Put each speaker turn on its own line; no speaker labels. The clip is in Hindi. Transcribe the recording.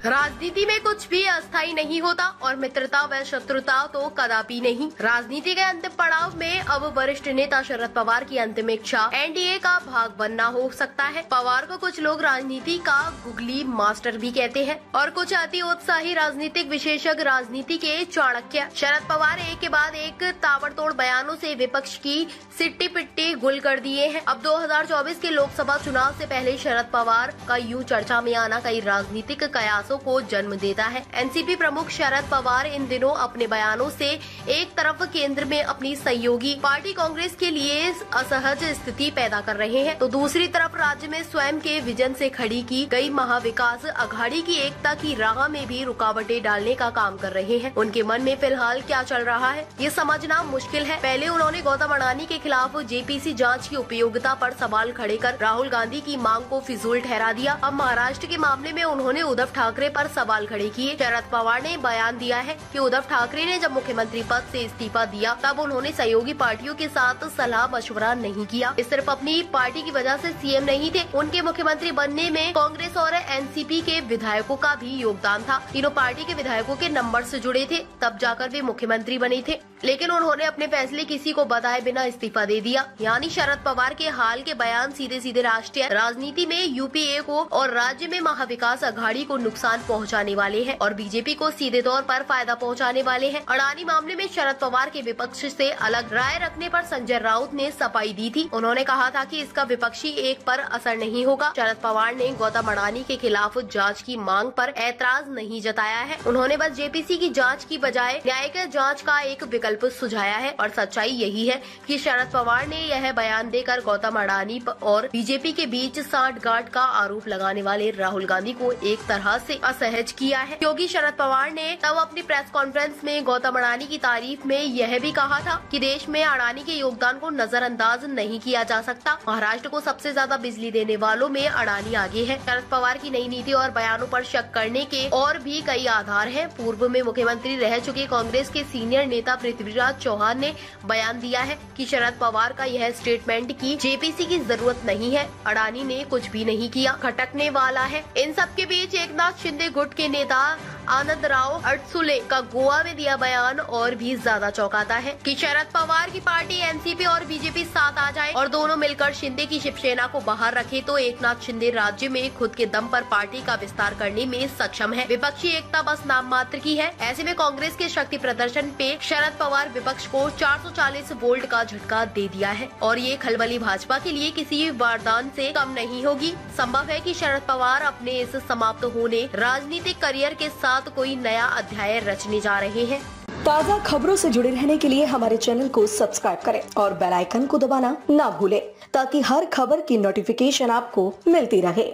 राजनीति में कुछ भी अस्थायी नहीं होता और मित्रता व शत्रुता तो कदापि नहीं। राजनीति के अंतिम पड़ाव में अब वरिष्ठ नेता शरद पवार की अंतिम इच्छा एनडीए का भाग बनना हो सकता है। पवार को कुछ लोग राजनीति का गुगली मास्टर भी कहते हैं और कुछ अति उत्साही राजनीतिक विशेषज्ञ राजनीति के चाणक्य। शरद पवार एक के बाद एक ताबड़तोड़ बयानों से विपक्ष की सिट्टी पिट्टी गुल कर दिए हैं। अब 2024 के लोकसभा चुनाव से पहले शरद पवार का यूं चर्चा में आना कई राजनीतिक कयासों को जन्म देता है। एनसीपी प्रमुख शरद पवार इन दिनों अपने बयानों से एक तरफ केंद्र में अपनी सहयोगी पार्टी कांग्रेस के लिए असहज स्थिति पैदा कर रहे हैं, तो दूसरी तरफ राज्य में स्वयं के विजन से खड़ी की गई महाविकास अघाड़ी की एकता की राह में भी रुकावटें डालने का काम कर रहे हैं। उनके मन में फिलहाल क्या चल रहा है ये समझना मुश्किल है। पहले उन्होंने गौतम अडानी के खिलाफ जेपीसी जांच की उपयोगिता पर सवाल खड़े कर राहुल गांधी की मांग को फिजूल ठहरा दिया। अब महाराष्ट्र के मामले में उन्होंने उद्धव ठाकरे पर सवाल खड़े किए। शरद पवार ने बयान दिया है कि उद्धव ठाकरे ने जब मुख्यमंत्री पद से इस्तीफा दिया तब उन्होंने सहयोगी पार्टियों के साथ सलाह मशवरा नहीं किया। इस सिर्फ अपनी पार्टी की वजह से सीएम नहीं थे, उनके मुख्यमंत्री बनने में कांग्रेस और एनसीपी के विधायकों का भी योगदान था। तीनों पार्टी के विधायकों के नंबर से जुड़े थे, तब जाकर वे मुख्यमंत्री बने थे, लेकिन उन्होंने अपने फैसले किसी को बताए बिना इस्तीफा दे दिया। यानी शरद पवार के हाल के बयान सीधे सीधे राष्ट्रीय राजनीति में यूपीए को और राज्य में महाविकास अघाड़ी को नुकसान पहुंचाने वाले हैं और बीजेपी को सीधे तौर पर फायदा पहुंचाने वाले हैं। अडानी मामले में शरद पवार के विपक्ष से अलग राय रखने पर संजय राउत ने सफाई दी थी। उन्होंने कहा था कि इसका विपक्षी एक पर असर नहीं होगा। शरद पवार ने गौतम अडानी के खिलाफ जांच की मांग पर ऐतराज नहीं जताया है। उन्होंने बस जेपीसी की जांच की बजाय न्यायिक जांच का एक विकल्प सुझाया है और सच्चाई यही है कि शरद पवार ने यह बयान देकर गौतम अडानी और बीजेपी के बीच सांठगांठ का आरोप लगाने वाले राहुल गांधी को एक तरह से असहज किया है, क्योंकि शरद पवार ने तब अपनी प्रेस कॉन्फ्रेंस में गौतम अडानी की तारीफ में यह भी कहा था कि देश में अडानी के योगदान को नजरअंदाज नहीं किया जा सकता। महाराष्ट्र को सबसे ज्यादा बिजली देने वालों में अडानी आगे है। शरद पवार की नई नीति और बयानों पर शक करने के और भी कई आधार हैं। पूर्व में मुख्यमंत्री रह चुके कांग्रेस के सीनियर नेता पृथ्वीराज चौहान ने बयान दिया है कि शरद पवार का यह स्टेटमेंट की जेपीसी की जरूरत नहीं है, अडानी ने कुछ भी नहीं किया, खटकने वाला है। इन सब के बीच एकनाथ शिंदे गुट के नेता आनंदराव अडसुले का गोवा में दिया बयान और भी ज्यादा चौंकाता है कि शरद पवार की पार्टी एनसीपी और बीजेपी साथ आ जाए और दोनों मिलकर शिंदे की शिवसेना को बाहर रखे तो एकनाथ शिंदे राज्य में खुद के दम पर पार्टी का विस्तार करने में सक्षम है। विपक्षी एकता बस नाम मात्र की है। ऐसे में कांग्रेस के शक्ति प्रदर्शन पे शरद पवार विपक्ष को 440 वोल्ट का झटका दे दिया है और ये खलबली भाजपा के लिए किसी वरदान से कम नहीं होगी। संभव है कि शरद पवार अपने इस समाप्त होने राजनीतिक करियर के साथ कोई नया अध्याय रचने जा रहे हैं।
ताज़ा खबरों से जुड़े रहने के लिए हमारे चैनल को सब्सक्राइब करें और बेल आइकन को दबाना ना भूलें ताकि हर खबर की नोटिफिकेशन आपको मिलती रहे।